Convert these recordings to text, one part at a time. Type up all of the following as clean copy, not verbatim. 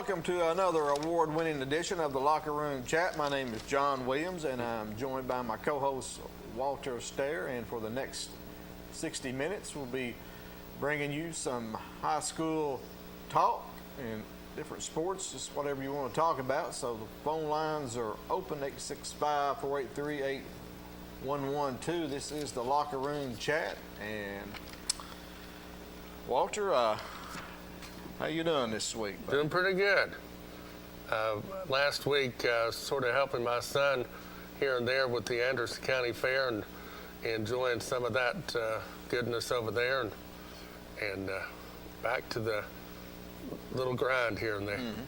welcome to another award-winning edition of the Locker Room Chat. My name is John Williams, and I'm joined by my co-host, Walter Stair. And for the next 60 minutes, we'll be bringing you some high school talk and different sports, just whatever you want to talk about. So the phone lines are open, 865-483-8112. This is the Locker Room Chat. And Walter, how you doing this week, buddy? Doing pretty good. Last week, sort of helping my son here and there with the Anderson County Fair and enjoying some of that goodness over there, and back to the little grind here and there. Mm-hmm.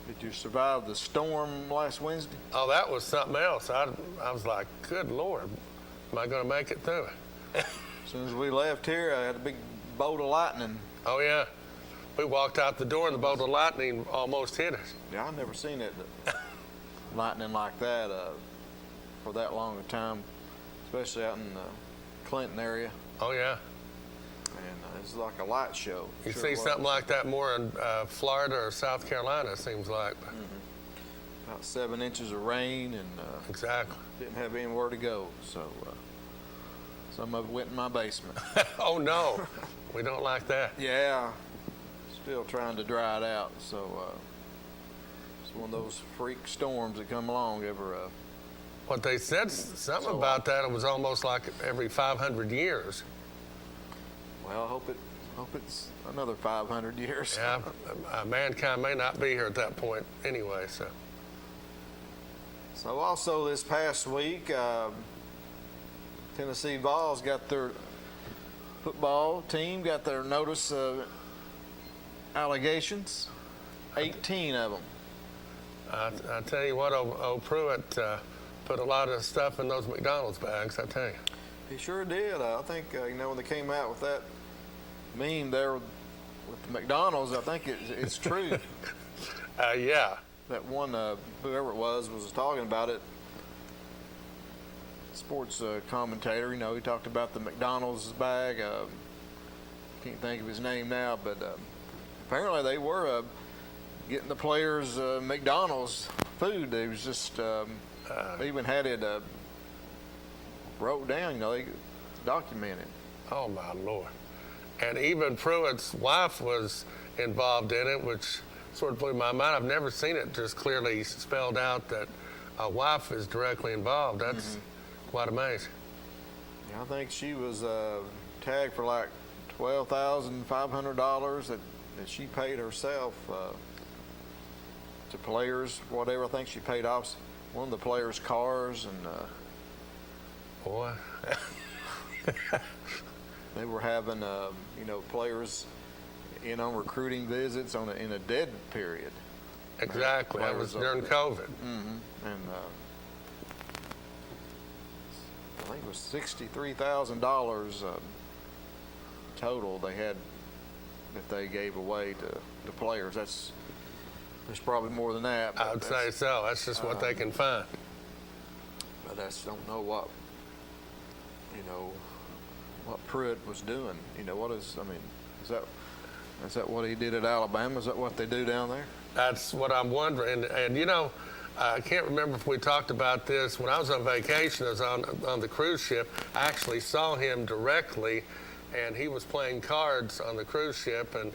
Did you survive the storm last Wednesday? Oh, that was something else. I was like, good Lord, am I going to make it through it? As soon as we left here, I had a big bolt of lightning. Oh, yeah. We walked out the door and the bolt of lightning almost hit us. Yeah, I've never seen it lightning like that for that long a time, especially out in the Clinton area. Oh, yeah. And it's like a light show. You see something like that more in Florida or South Carolina, it seems like. Mm-hmm. About 7 inches of rain, and exactly. Didn't have anywhere to go, so some of it went in my basement. Oh, no. We don't like that. Yeah. Still trying to dry it out, so it's one of those freak storms that come along every. What they said something about that, it was almost like every 500 years. Well, I hope it's another 500 years. Yeah, mankind may not be here at that point anyway. So also this past week, Tennessee Vols got their football team got their notice of allegations, 18 of them. I tell you what, old Pruitt put a lot of stuff in those McDonald's bags, I tell you. He sure did. I think, when they came out with that meme there with the McDonald's, I think it's true. Yeah. That one, whoever it was talking about it. Sports commentator, he talked about the McDonald's bag. Can't think of his name now, but apparently they were getting the players McDonald's food. They was just they even had it wrote down. They documented. Oh my Lord! And even Pruitt's wife was involved in it, which sort of blew my mind. I've never seen it just clearly spelled out that a wife is directly involved. That's quite amazing. Yeah, I think she was tagged for like $12,500 that she paid herself to players, whatever. I think she paid off one of the players' cars, and boy, they were having players in on recruiting visits in a dead period. Exactly, that was during COVID. Mm-hmm. And I think it was $63,000 total they had that they gave away to players. There's probably more than that. I would say so. That's just what they can find. But I don't know what Pruitt was doing. Is that what he did at Alabama? Is that what they do down there? That's what I'm wondering. And I can't remember if we talked about this. When I was on vacation, I was on the cruise ship. I actually saw him directly, and he was playing cards on the cruise ship. And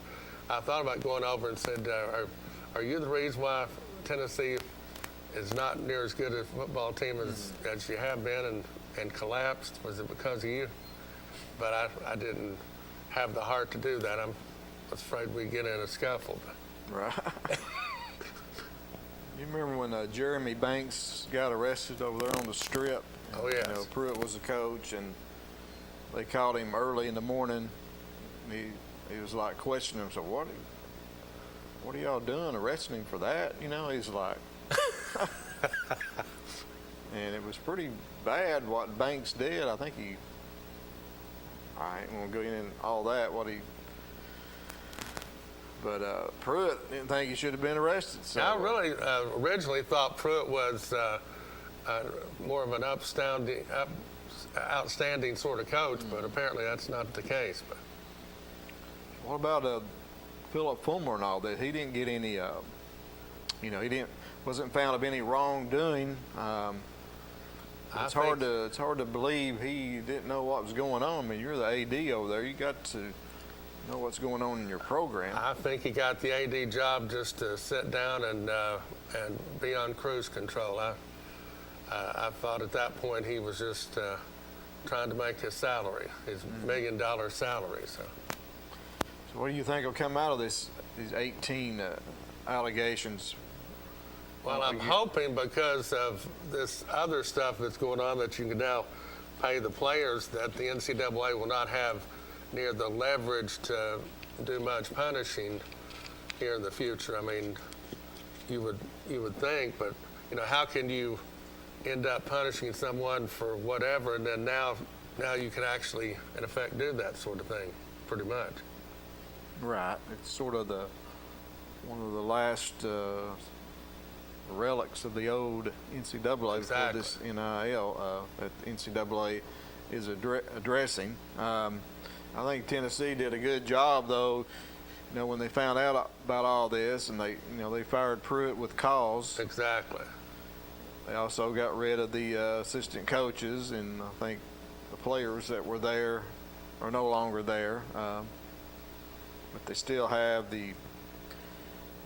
I thought about going over and said, are you the reason why Tennessee is not near as good a football team as you have been and collapsed? Was it because of you? But I didn't have the heart to do that. I was afraid we'd get in a scuffle. Right. You remember when Jeremy Banks got arrested over there on the Strip? Oh, yes. Pruitt was the coach, and they called him early in the morning. He was like questioning him. So what are y'all doing, arresting him for that? He's like, and it was pretty bad what Banks did. I think I ain't gonna go into all that. But Pruitt didn't think he should have been arrested. So I really originally thought Pruitt was more of an outstanding sort of coach, but apparently that's not the case. But what about Philip Fulmer and all that. He didn't get any, wasn't found of any wrongdoing. It's hard to believe he didn't know what was going on. I mean, you're the AD over there. You got to know what's going on in your program. I think he got the AD job just to sit down and be on cruise control. I thought at that point he was just trying to make his salary, his $1 million salary. So what do you think will come out of these 18 allegations? Well, I'm hoping because of this other stuff that's going on that you can now pay the players, that the NCAA will not have near the leverage to do much punishing here in the future. I mean, you would think, but how can you end up punishing someone for whatever, and then now you can actually in effect do that sort of thing, pretty much. Right. It's sort of one of the last relics of the old NCAA Exactly. before this NIL that the NCAA is addressing. I think Tennessee did a good job, though. When they found out about all this, and they fired Pruitt with cause. Exactly. They also got rid of the assistant coaches, and I think the players that were there are no longer there. But they still have the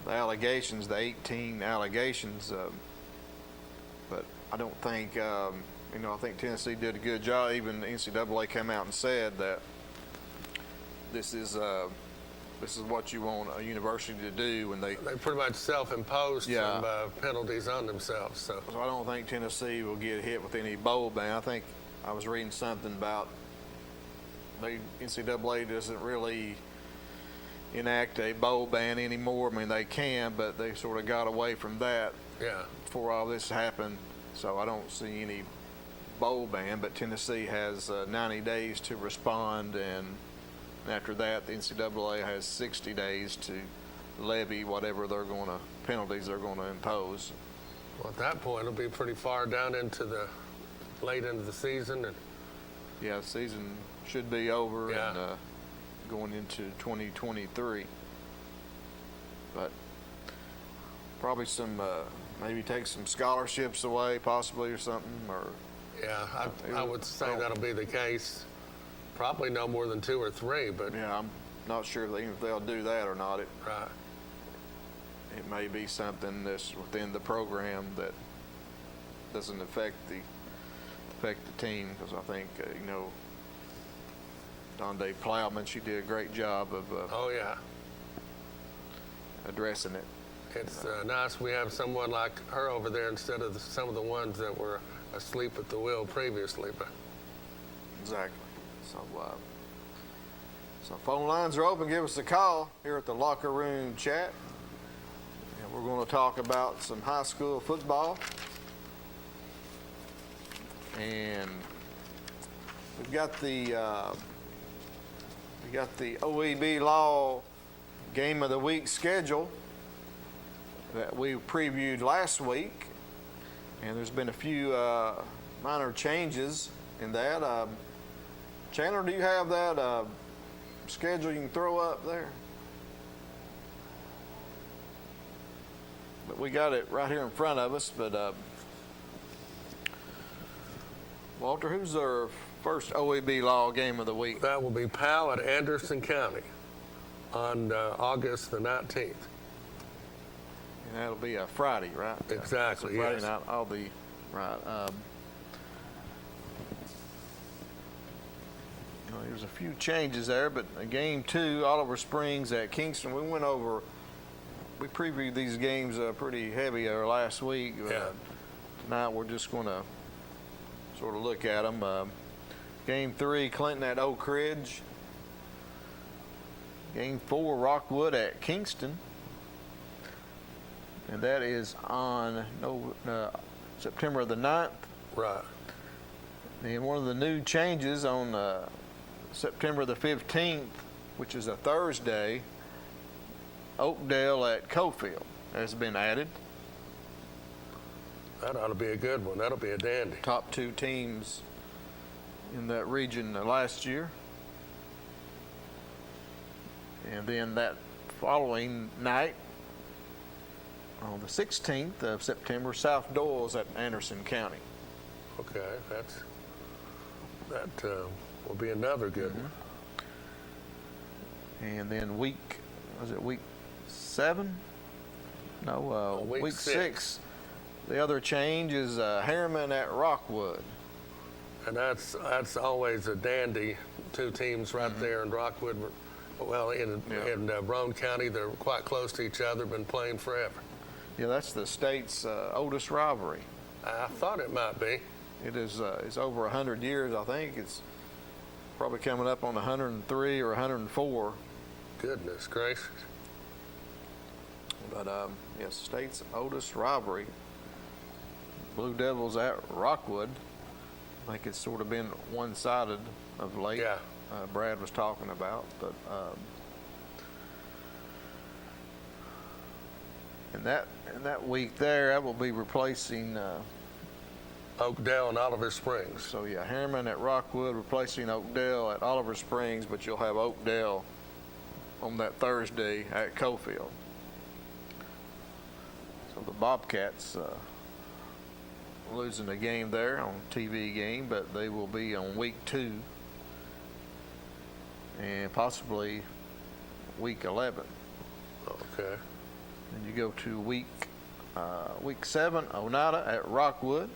allegations, the 18 allegations. But I don't think, I think Tennessee did a good job. Even the NCAA came out and said that this is what you want a university to do when they pretty much self-imposed some penalties on themselves. So I don't think Tennessee will get hit with any bowl ban. I think I was reading something about the NCAA doesn't really enact a bowl ban anymore. I mean, they can, but they sort of got away from that before all this happened. So I don't see any bowl ban, but Tennessee has 90 days to respond, and after that, the NCAA has 60 days to levy whatever penalties they're going to impose. well, at that point, it'll be pretty far down into the late into the season, and Yeah, the season should be over Yeah. and going into 2023. But probably some, maybe take some scholarships away, possibly, or something, or I would say that'll be the case. Probably no more than 2 or 3, but yeah, I'm not sure if they'll do that or not. It right. may be something that's within the program that doesn't affect the team, because I think Donde Plowman, she did a great job of Oh yeah, addressing it. it's nice we have someone like her over there instead of some of the ones that were asleep at the wheel previously. But Exactly. So phone lines are open. Give us a call here at the Locker Room Chat. And we're going to talk about some high school football. And we've got the OEB Law Game of the Week schedule that we previewed last week. And there's been a few minor changes in that. Chandler, do you have that schedule you can throw up there? But we got it right here in front of us. But Walter, who's our first OEB Law Game of the Week? that will be Powell at Anderson County on August the 19th. And that'll be a Friday, right? Exactly, So Friday yes. night, I'll be right. There's a few changes there, but game 2, Oliver Springs at Kingston. We previewed these games pretty heavy last week. Yeah. Tonight we're just going to sort of look at them. Game 3, Clinton at Oak Ridge. Game 4, Rockwood at Kingston. And that is on September the 9th. Right. And one of the new changes on September the 15th, which is a Thursday, Oakdale at Cofield has been added. That ought to be a good one. That'll be a dandy. Top 2 teams in that region last year. And then that following night, on the 16th of September, South Doyle's at Anderson County. Okay, that will be another good one. And then week 7? No, week six. The other change is Harriman at Rockwood. And that's always a dandy. Two teams right there in Rockwood. Well, in Roane County, they're quite close to each other, been playing forever. Yeah, that's the state's oldest rivalry. I thought it might be. It is. It's over 100 years, I think. It's probably coming up on 103 or 104. Goodness gracious. But yes, state's oldest rivalry. Blue Devils at Rockwood. I think it's sort of been one-sided of late. Yeah. Brad was talking about, but in that week there, that will be replacing. Oakdale and Oliver Springs. So yeah, Harriman at Rockwood replacing Oakdale at Oliver Springs, but you'll have Oakdale on that Thursday at Cofield. So the Bobcats losing a game there on TV game, but they will be on week 2 and possibly week 11. Okay. And you go to week 7, Oneida at Rockwood.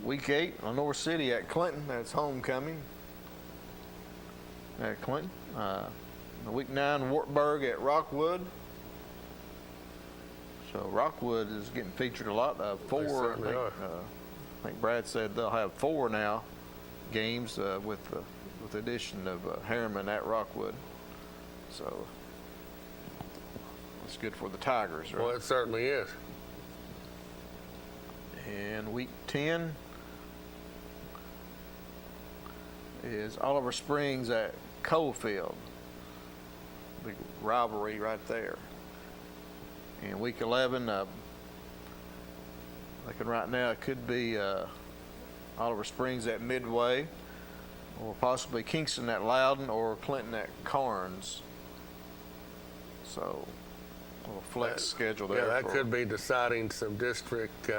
Week 8, Lenore City at Clinton. That's homecoming at Clinton. Week 9, Wartburg at Rockwood. So Rockwood is getting featured a lot. 4, certainly are. I think Brad said they'll have 4 now games with the addition of Harriman at Rockwood. So it's good for the Tigers, right? Well, it certainly is. And week 10 is Oliver Springs at Coalfield. Big rivalry right there. And week 11, thinking right now it could be Oliver Springs at Midway, or possibly Kingston at Loudon, or Clinton at Carnes. So a little flex schedule there. Yeah, that could be deciding some district,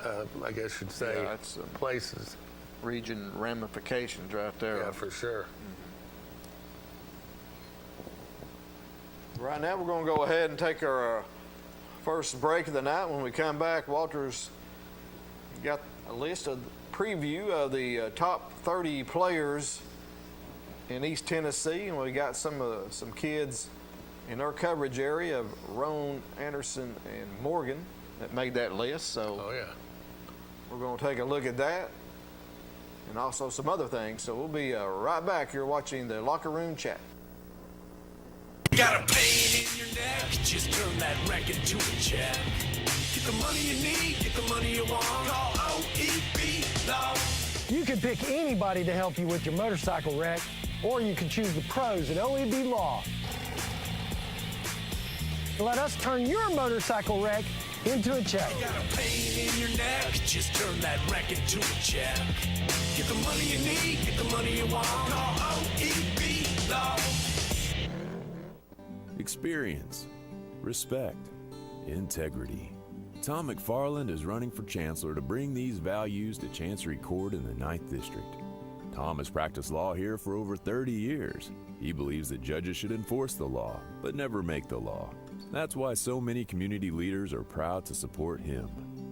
I guess you'd say, Yeah, that's, places. region ramifications right there. Yeah, for sure. Right now we're going to go ahead and take our first break of the night. When we come back, Walter's got a list of preview of the top 30 players in East Tennessee, and we got some kids in our coverage area of Roane, Anderson, and Morgan that made that list. So Oh, yeah. we're going to take a look at that and also some other things. So we'll be right back. You're watching the Locker Room Chat. Got a pain in your neck? Just turn that wreck into a check. Get the money you need, get the money you want. Call OEB Law. You can pick anybody to help you with your motorcycle wreck, or you can choose the pros at OEB Law. Let us turn your motorcycle wreck into a check. Got a pain in your neck? Just turn that wreck into a check. Get the money you need, get the money you want. Call OEB Law. Experience, respect, integrity. Tom McFarland is running for chancellor to bring these values to Chancery Court in the 9th District. Tom has practiced law here for over 30 years. He believes that judges should enforce the law, but never make the law. That's why so many community leaders are proud to support him.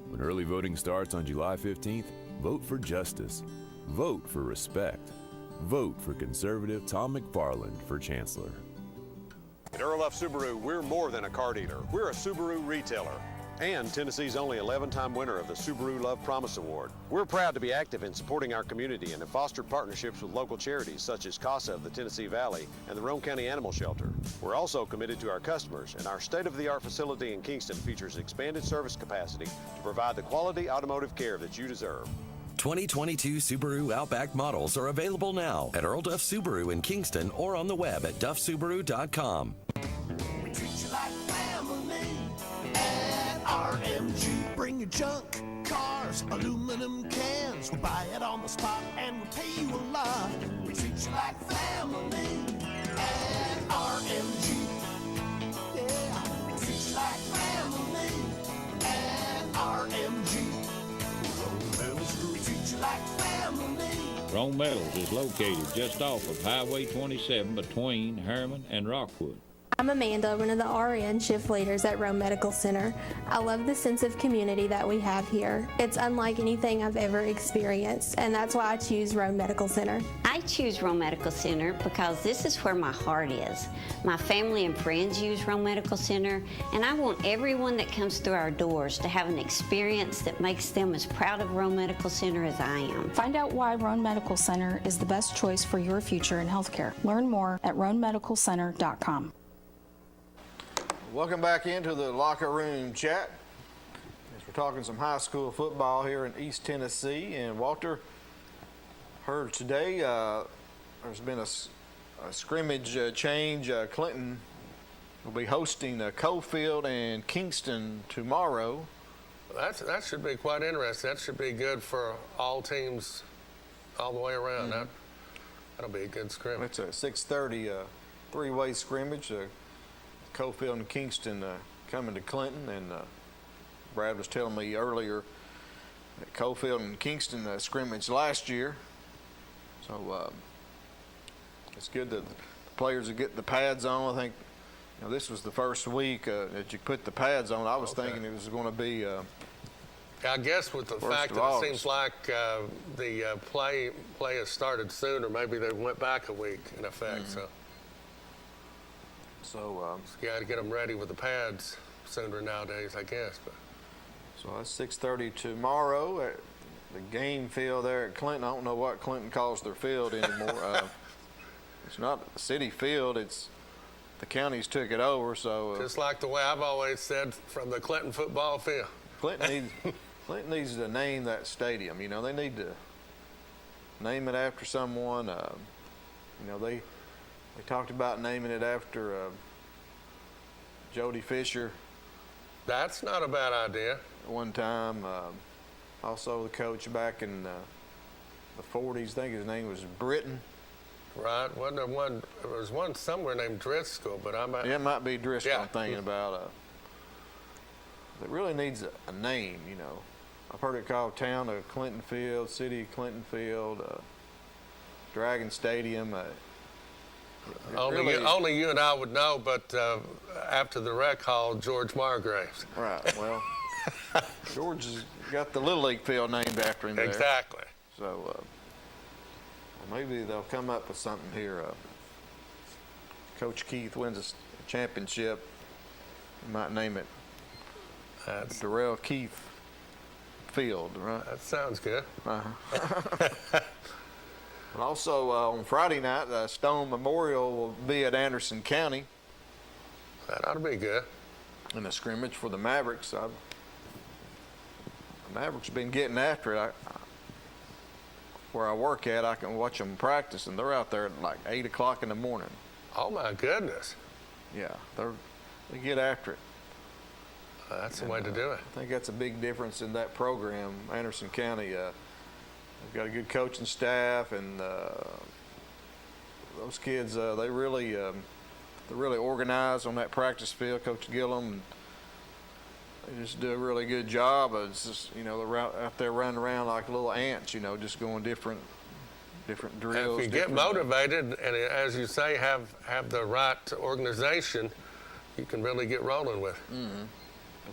When early voting starts on July 15th, vote for justice. Vote for respect. Vote for conservative Tom McFarland for chancellor. At Earl F. Subaru, we're more than a car dealer. We're a Subaru retailer and Tennessee's only 11-time winner of the Subaru Love Promise Award. We're proud to be active in supporting our community and have fostered partnerships with local charities such as CASA of the Tennessee Valley and the Roane County Animal Shelter. We're also committed to our customers, and our state-of-the-art facility in Kingston features expanded service capacity to provide the quality automotive care that you deserve. 2022 Subaru Outback models are available now at Earl Duff Subaru in Kingston or on the web at duffsubaru.com. We treat you like family at RMG. Bring your junk, cars, aluminum cans. We buy it on the spot and we pay you a lot. We treat you like family at RMG. Yeah, we treat you like family at RMG. Rome Metals, we treat you like family. Rome Metals is located just off of Highway 27 between Harriman and Rockwood. I'm Amanda, one of the RN shift leaders at Rome Medical Center. I love the sense of community that we have here. It's unlike anything I've ever experienced, and that's why I choose Rome Medical Center. I choose Rome Medical Center because this is where my heart is. My family and friends use Rome Medical Center, and I want everyone that comes through our doors to have an experience that makes them as proud of Rome Medical Center as I am. Find out why Rome Medical Center is the best choice for your future in healthcare. Learn more at ronemedicalcenter.com. Welcome back into the locker room chat. As we're talking some high school football here in East Tennessee. And Walter, heard today there's been a scrimmage change. Clinton will be hosting Cofield and Kingston tomorrow. That should be quite interesting. That should be good for all teams all the way around. Mm-hmm. That'll be a good scrimmage. It's a 6:30 three-way scrimmage. Cofield and Kingston coming to Clinton, and Brad was telling me earlier that Cofield and Kingston scrimmaged last year, so it's good that the players are getting the pads on. I think this was the first week that you put the pads on. I was thinking it was going to be. I guess with the fact that it seems like the play has started sooner, maybe they went back a week in effect. Mm-hmm. So you got to get them ready with the pads sooner nowadays, I guess. But so that's 6:30 tomorrow at the game field there at Clinton. I don't know what Clinton calls their field anymore. It's not a city field. It's the counties took it over. So just like the way I've always said, from the Clinton football field. Clinton needs to name that stadium. They need to name it after someone. They talked about naming it after Jody Fisher. That's not a bad idea. One time. Also, the coach back in the 40s, I think his name was Britton. Right. Wasn't there one? There was one somewhere named Driscoll, but Yeah, it might be Driscoll. Yeah. I'm thinking about. It really needs a name. I've heard it called Town of Clinton Field, City of Clinton Field, Dragon Stadium. Only you and I would know, but after the rec hall, George Margraves. Right. Well, George has got the Little League field named after him there. Exactly. So maybe they'll come up with something here. Coach Keith wins a championship. You might name it Darrell Keith Field, right? That sounds good. But also on Friday night, Stone Memorial will be at Anderson County. That ought to be good. In a scrimmage for the Mavericks. The Mavericks have been getting after it. Where I work at, I can watch them practice, and they're out there at like 8 o'clock in the morning. Oh, my goodness. Yeah, they get after it. That's the way to do it. I think that's a big difference in that program, Anderson County. They've got a good coaching staff, and those kids, they're really organized on that practice field. Coach Gillum, they just do a really good job. It's just, they're out there running around like little ants, just going different drills. If you get motivated and, as you say, have the right organization, you can really get rolling with it. Mm-hmm.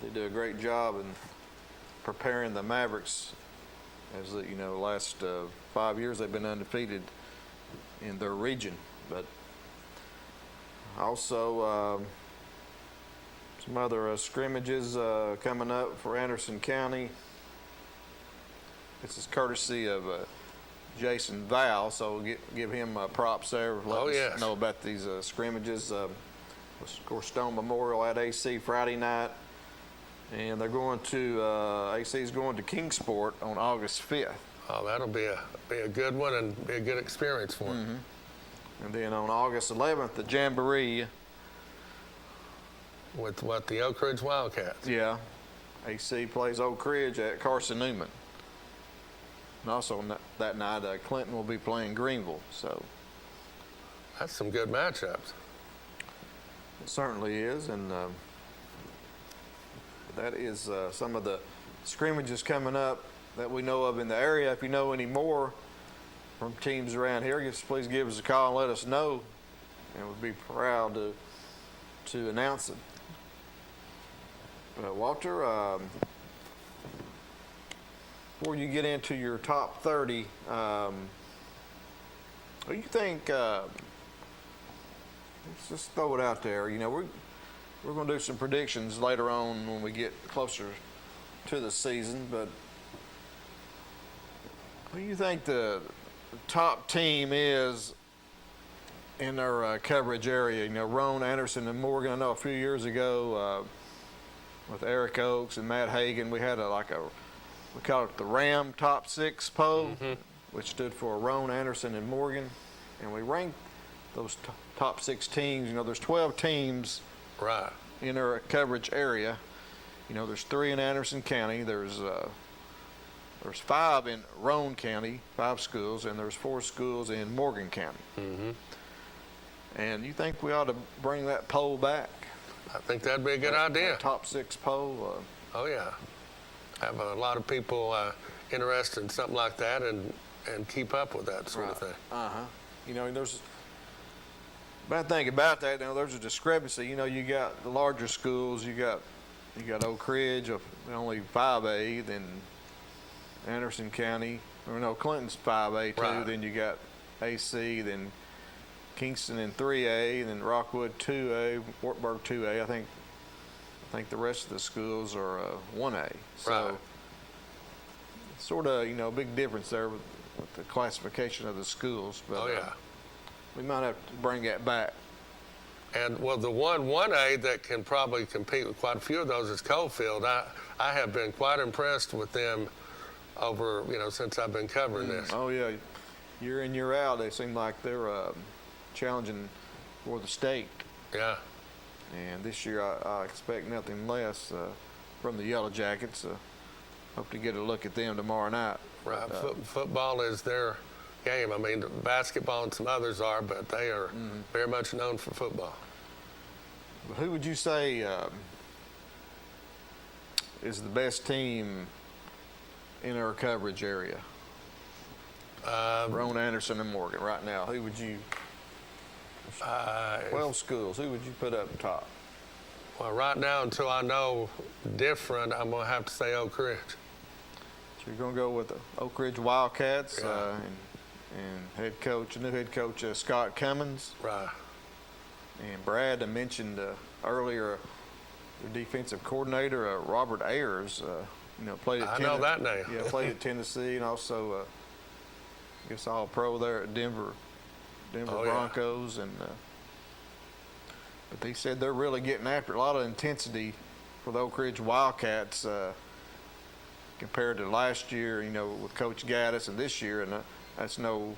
They do a great job in preparing the Mavericks. As the last 5 years they've been undefeated in their region, but also some other scrimmages coming up for Anderson County. This is courtesy of Jason Val, so we'll give him props there. Let us know about these scrimmages. Of course, Stone Memorial at AC Friday night. And they're going to AC's going to Kingsport on August 5th. Oh, that'll be a good one and be a good experience for them. Mm-hmm. And then on August 11th, the Jamboree. With what, the Oak Ridge Wildcats? Yeah. AC plays Oak Ridge at Carson Newman. And also that night, Clinton will be playing Greenville. So That's some good matchups. it certainly is, and that is some of the scrimmages coming up that we know of in the area. If you know any more from teams around here, just please give us a call and let us know, and we'd be proud to announce it. Walter, before you get into your top 30, what do you think? Let's just throw it out there. You know, we're going to do some predictions later on when we get closer to the season, but who do you think the top team is in our coverage area? You know, Roan, Anderson, and Morgan. I know a few years ago with Eric Oakes and Matt Hagan, we had we call it the RAM Top 6 poll, which stood for Roan, Anderson, and Morgan, and we ranked those top 6 teams. You know, there's 12 teams Right. in our coverage area. You know, there's 3 in Anderson County. There's 5 in Roan County, 5 schools, and there's 4 schools in Morgan County. And you think we ought to bring that poll back? I think that'd be a good idea. Top 6 poll. Oh, yeah. Have a lot of people interested in something like that and keep up with that sort of thing. You know, there's bad thing about that. You know, there's a discrepancy. You know, you got the larger schools. You got Oak Ridge, only 5A. Then Anderson County, or no, Clinton's 5A too. Right. Then you got AC. Then Kingston in 3A. Then Rockwood 2A. Wartburg 2A. I think the rest of the schools are 1A. So Right. sort of, you know, a big difference there with the classification of the schools. But, Oh, yeah. we might have to bring that back. And, well, the 1A that can probably compete with quite a few of those is Coalfield. I have been quite impressed with them over, you know, since I've been covering this. Oh, yeah. Year in, year out, they seem like they're challenging for the state. Yeah. And this year, I expect nothing less from the Yellow Jackets. Hope to get a look at them tomorrow night. Right. Football is their game. I mean, basketball and some others are, but they are very much known for football. But who would you say is the best team in our coverage area? Roan, Anderson, and Morgan right now. Who would you? 12 schools. Who would you put up top? Well, right now, until I know different, I'm going to have to say Oak Ridge. So you're going to go with the Oak Ridge Wildcats Yeah. and new head coach Scott Cummins. Right. And Brad, I mentioned earlier, their defensive coordinator, Robert Ayers, you know, played at I know that name. Yeah, played at Tennessee and also, I guess, all pro there at Denver Oh, Broncos. And but they said they're really getting after it. A lot of intensity for the Oak Ridge Wildcats compared to last year, you know, with Coach Gaddis, and this year, and that's no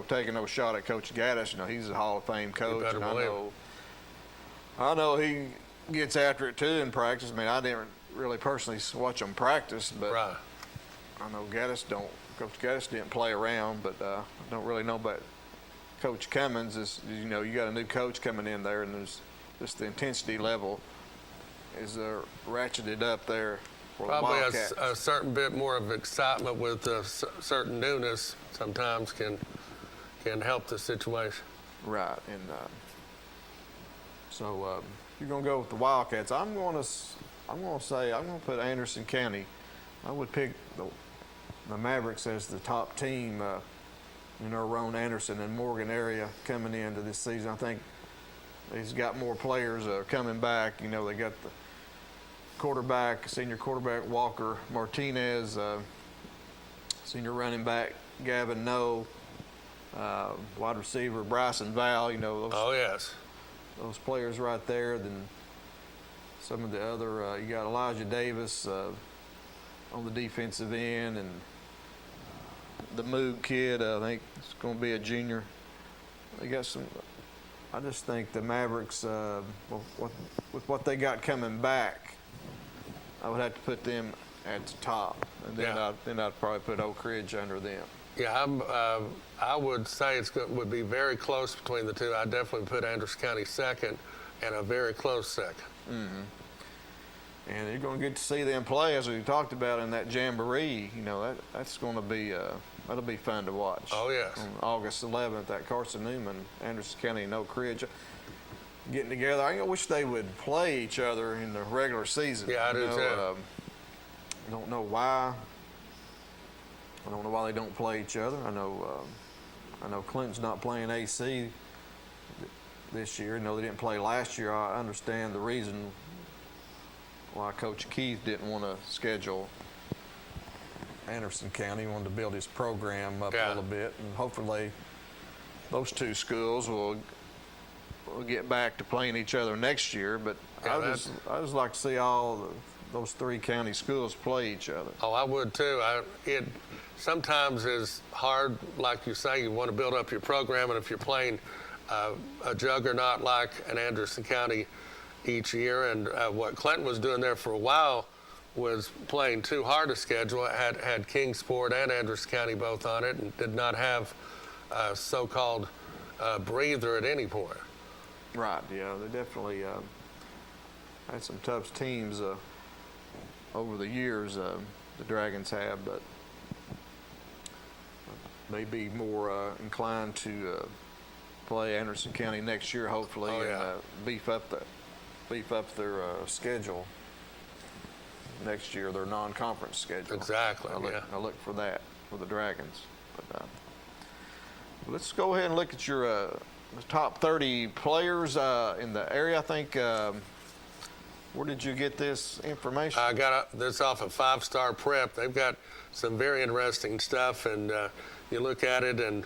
taking no shot at Coach Gaddis. You know, he's a Hall of Fame coach, better and believe I know he gets after it too in practice. I mean, I didn't really personally watch him practice, but Right. I know Coach Gaddis didn't play around, but I don't really know about Coach Cummins. You know, you got a new coach coming in there, and there's just the intensity level is ratcheted up there for Probably the Wildcats. a certain bit more of excitement with certain newness sometimes can help the situation. Right, and so you're going to go with the Wildcats. I'm going to put Anderson County. I would pick the Mavericks as the top team in our Roan, Anderson, and Morgan area coming into this season. I think he's got more players coming back. You know, they got the senior quarterback Walker Martinez, senior running back Gavin Noe, wide receiver Bryson Val. You know, those players right there. Then some of the other, you got Elijah Davis on the defensive end, and the Moog kid, I think it's going to be a junior. They got some I just think the Mavericks, with what they got coming back, I would have to put them at the top, and then I'd probably put Oak Ridge under them. Yeah, I would say would be very close between the two. I'd definitely put Anderson County second, and a very close second. Mm-hmm. And you're going to get to see them play, as we talked about in that jamboree. You know, that's going to be that'll be fun to watch. Oh yes. On August 11th at Carson Newman, Anderson County and Oak Ridge getting together. I wish they would play each other in the regular season. Yeah, I do too. I don't know why. I don't know why they don't play each other. I know Clinton's not playing AC this year. No, they didn't play last year. I understand the reason why Coach Keith didn't want to schedule Anderson County. He wanted to build his program up a little bit, and hopefully those two schools will get back to playing each other next year. But I just like to see all those three county schools play each other. Oh, I would too. It sometimes is hard, like you say, you want to build up your program, and if you're playing a juggernaut like an Anderson County each year, and what Clinton was doing there for a while was playing too hard a schedule. It had Kingsport and Anderson County both on it, and did not have a so-called breather at any point. Right, yeah, they definitely had some tough teams over the years, the Dragons have, but may be more inclined to play Anderson County next year, hopefully, and beef up their schedule next year, their non-conference schedule. Exactly. I look for that for the Dragons. But let's go ahead and look at your top 30 players in the area. I think. Where did you get this information? I got this off of 5 Star Prep. They've got some very interesting stuff, and you look at it, and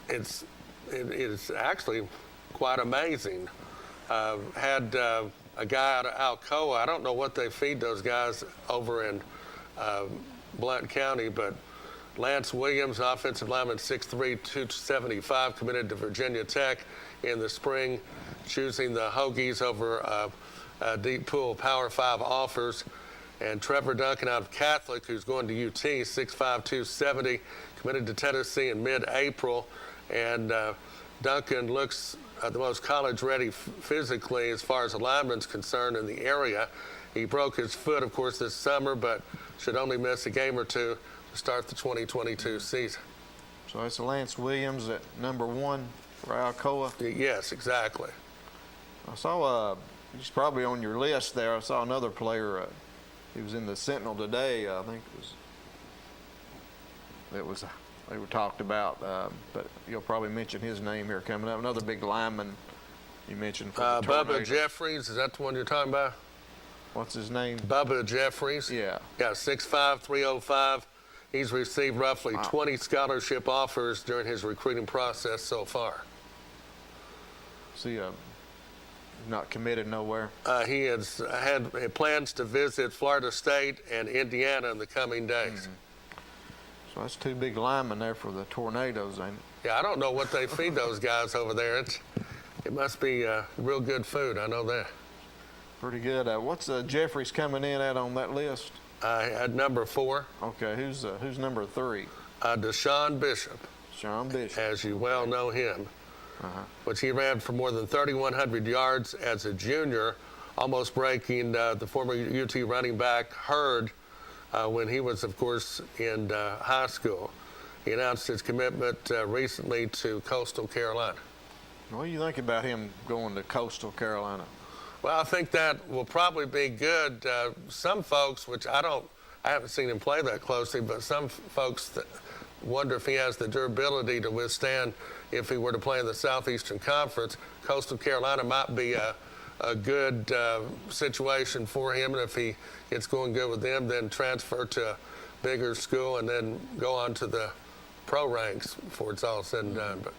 it's actually quite amazing. Had a guy out of Alcoa. I don't know what they feed those guys over in Blount County, but Lance Williams, offensive lineman, 6'3", 275, committed to Virginia Tech in the spring, choosing the Hokies over Deep Pool Power 5 offers. And Trevor Duncan out of Catholic, who's going to UT, 6'5", 270, committed to Tennessee in mid-April. And Duncan looks the most college-ready physically as far as a lineman's concerned in the area. He broke his foot, of course, this summer, but should only miss a game or two to start the 2022 season. So it's Lance Williams at number 1 for Alcoa? Yes, exactly. I saw, he's probably on your list there. I saw another player. He was in the Sentinel today. I think they were talked about, but you'll probably mention his name here coming up. Another big lineman you mentioned for the Bubba Jeffries, is that the one you're talking about? What's his name? Bubba Jeffries. Yeah. Yeah, 6'5", 305. He's received roughly 20 scholarship offers during his recruiting process so far. See, not committed nowhere. He has had plans to visit Florida State and Indiana in the coming days. Mm-hmm. So that's 2 big linemen there for the Tornadoes, ain't it? Yeah, I don't know what they feed those guys over there. It must be real good food. I know that. Pretty good. What's Jeffries coming in at on that list? At number 4. Okay, who's number 3? Deshaun Bishop. Sean Bishop. As you well know him. Which he ran for more than 3,100 yards as a junior, almost breaking the former UT running back Hurd when he was, of course, in high school. He announced his commitment recently to Coastal Carolina. What do you think about him going to Coastal Carolina? Well, I think that will probably be good. Some folks, which I haven't seen him play that closely, but some folks that wonder if he has the durability to withstand if he were to play in the Southeastern Conference. Coastal Carolina might be a good situation for him, and if he gets going good with them, then transfer to a bigger school and then go on to the pro ranks before it's all said and done. But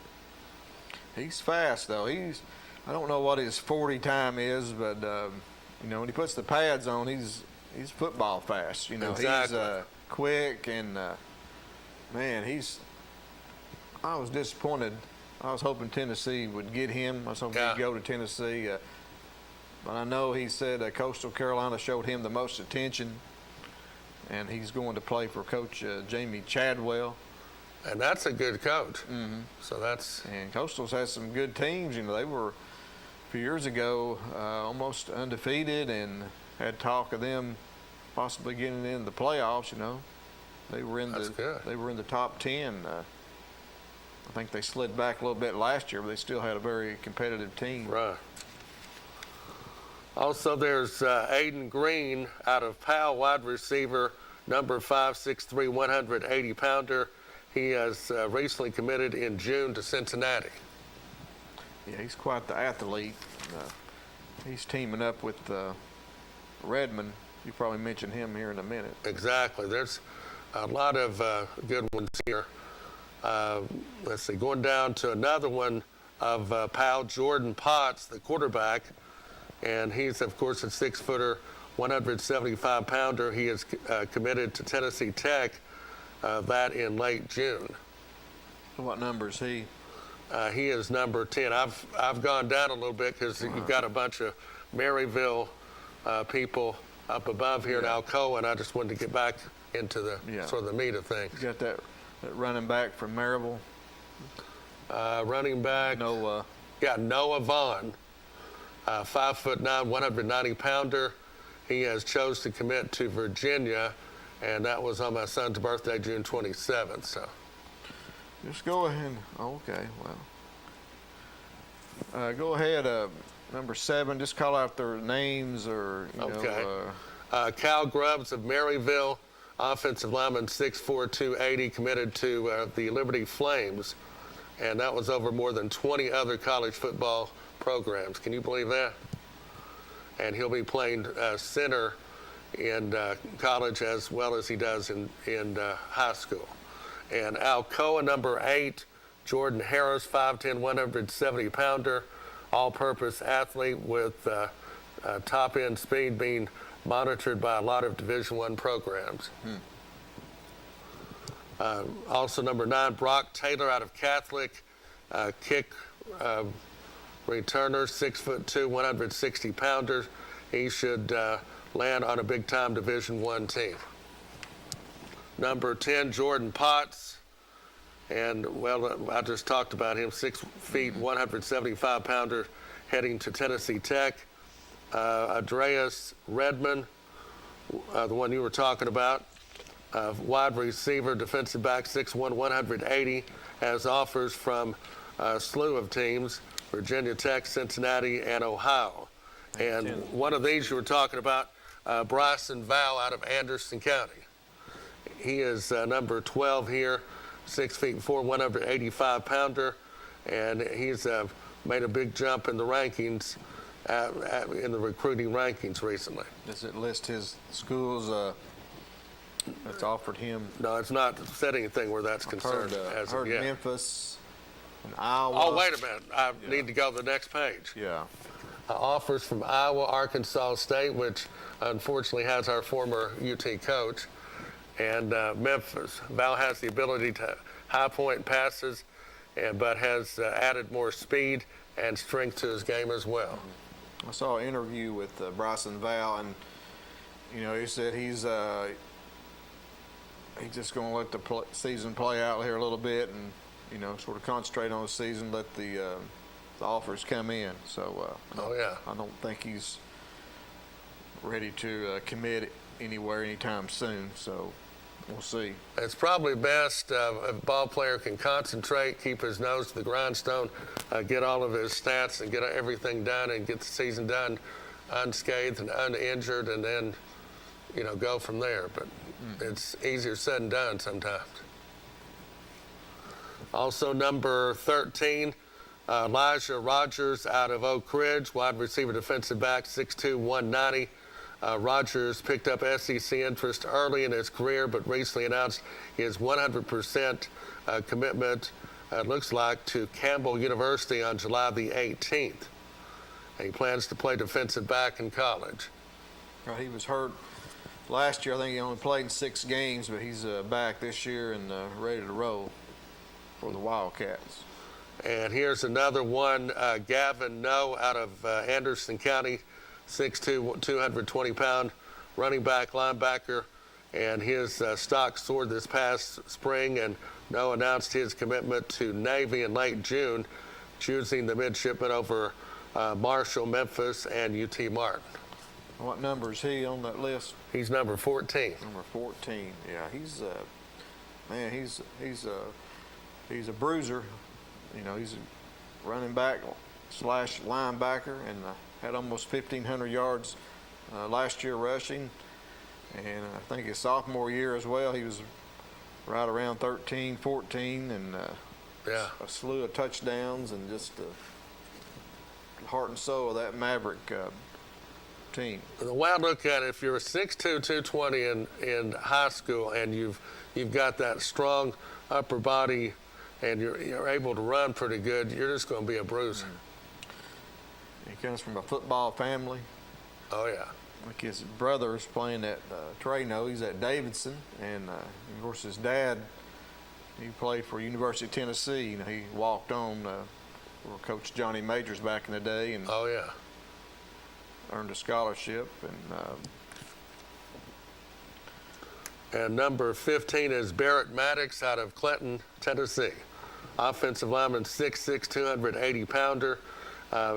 he's fast, though. I don't know what his 40 time is, but when he puts the pads on, he's football fast. Exactly. He's quick, and man, I was disappointed. I was hoping Tennessee would get him. I was hoping he'd go to Tennessee. But I know he said Coastal Carolina showed him the most attention, and he's going to play for Coach Jamie Chadwell. And that's a good coach. Mm-hmm. So that's. And Coastal's has some good teams. You know, they were a few years ago almost undefeated, and had talk of them possibly getting in the playoffs. You know, they were in the top 10. I think they slid back a little bit last year, but they still had a very competitive team. Right. Also, there's Aiden Green out of Powell, wide receiver, number 5'6", 180-pounder. He has recently committed in June to Cincinnati. Yeah, he's quite the athlete. He's teaming up with Redmond. You probably mentioned him here in a minute. Exactly. There's a lot of good ones here. Let's see, going down to another one of Powell, Jordan Potts, the quarterback. And he's, of course, a 6-footer, 175-pounder. He is committed to Tennessee Tech, that in late June. What number is he? He is number 10. I've gone down a little bit because you've got a bunch of Maryville people up above here in Alcoa, and I just wanted to get back into the sort of the meat of things. You got that running back from Maryville? Running back. Noah. Yeah, Noah Vaughn. 5'9", 190-pounder. He has chose to commit to Virginia, and that was on my son's birthday, June 27th. So, just go ahead. Okay, well, go ahead. Number 7. Just call out their names, or you know. Cal Grubbs of Maryville, offensive lineman, 6'4", 280, committed to the Liberty Flames, and that was over more than 20 other college football programs. Can you believe that? And he'll be playing center in college as well as he does in high school. And Alcoa, number 8, Jordan Harris, 5'10", 170-pounder, all-purpose athlete with top-end speed, being monitored by a lot of Division I programs. Also, number 9, Brock Taylor out of Catholic, kick returner, 6'2", 160-pounder. He should land on a big-time Division I team. Number 10, Jordan Potts. And, well, I just talked about him, 6 feet, 175-pounder, heading to Tennessee Tech. Andreas Redmond, the one you were talking about, wide receiver, defensive back, 6'1", 180, has offers from a slew of teams, Virginia Tech, Cincinnati, and Ohio. And one of these you were talking about, Bryson Val out of Anderson County. He is number 12 here, 6'4", 185-pounder, and he's made a big jump in the rankings, in the recruiting rankings recently. Does it list his schools that's offered him? No, it's not said anything where that's concerned as of yet. Memphis and Iowa. Oh, wait a minute. I need to go to the next page. Yeah. Offers from Iowa, Arkansas State, which unfortunately has our former UT coach, and Memphis. Val has the ability to high point passes, but has added more speed and strength to his game as well. I saw an interview with Bryson Val, and you know, he said he's just going to let the season play out here a little bit, and you know, sort of concentrate on the season, let the offers come in. So I don't think he's ready to commit anywhere anytime soon. So we'll see. It's probably best if a ball player can concentrate, keep his nose to the grindstone, get all of his stats and get everything done and get the season done unscathed and uninjured, and then, you know, go from there. But it's easier said than done sometimes. Also, number 13, Elijah Rogers out of Oak Ridge, wide receiver, defensive back, 6'2", 190. Rogers picked up SEC interest early in his career, but recently announced his 100% commitment, looks like, to Campbell University on July the 18th. And he plans to play defensive back in college. Well, he was hurt last year. I think he only played in 6 games, but he's back this year and ready to roll for the Wildcats. And here's another one, Gavin Noe out of Anderson County, 6'2", 220-pound running back, linebacker. And his stock soared this past spring, and Noe announced his commitment to Navy in late June, choosing the midshipman over Marshall, Memphis, and UT Martin. What number is he on that list? He's number 14. Number 14. Yeah, he's man, he's a bruiser. You know, he's a running back / linebacker, and had almost 1,500 yards last year rushing. And I think his sophomore year as well, he was right around 13, 14, and yeah, a slew of touchdowns, and just the heart and soul of that Maverick team. The way I look at it, if you're a 6'2", 220 in high school, and you've got that strong upper body, and you're able to run pretty good, you're just going to be a bruiser. He comes from a football family. Oh yeah. Like his brother's playing at Trano. He's at Davidson, and of course his dad, he played for University of Tennessee. You know, he walked on for Coach Johnny Majors back in the day, and oh yeah, earned a scholarship. And number 15 is Barrett Maddox out of Clinton, Tennessee. Offensive lineman, 6'6", 280-pounder.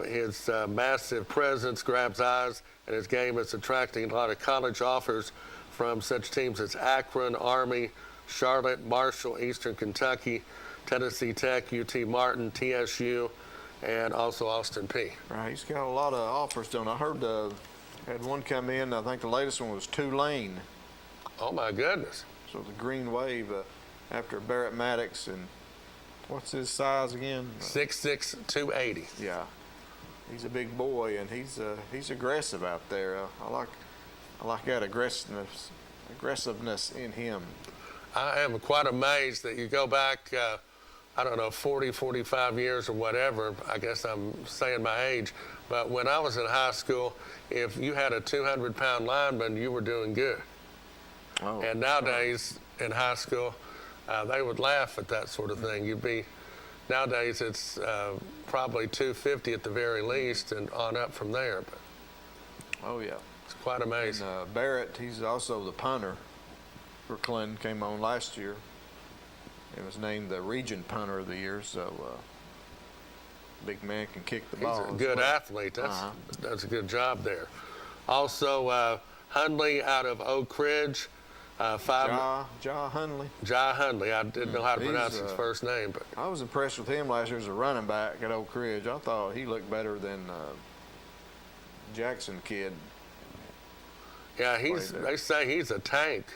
His massive presence grabs eyes, and his game is attracting a lot of college offers from such teams as Akron, Army, Charlotte, Marshall, Eastern Kentucky, Tennessee Tech, UT Martin, TSU, and also Austin Peay. Right, he's got a lot of offers, don't I? Heard had one come in. I think the latest one was Tulane. Oh my goodness! So the Green Wave after Barrett Maddox, and what's his size again? 6'6", 280. Yeah. He's a big boy, and he's aggressive out there. I like that aggressiveness in him. I am quite amazed that you go back, I don't know, 40, 45 years or whatever. I guess I'm saying my age. But when I was in high school, if you had a 200-pound lineman, you were doing good. Oh. And nowadays in high school, they would laugh at that sort of thing. Nowadays, it's probably 250 at the very least, and on up from there. But oh yeah, it's quite amazing. And Barrett, he's also the punter for Clinton. Came on last year. He was named the Region Punter of the Year. So big man can kick the ball. He's a good athlete. That's a good job there. Also, Hundley out of Oak Ridge. Ja Hundley. Ja Hundley. I didn't know how to pronounce his first name, but I was impressed with him last year as a running back at Oak Ridge. I thought he looked better than Jackson kid. Yeah, they say he's a tank.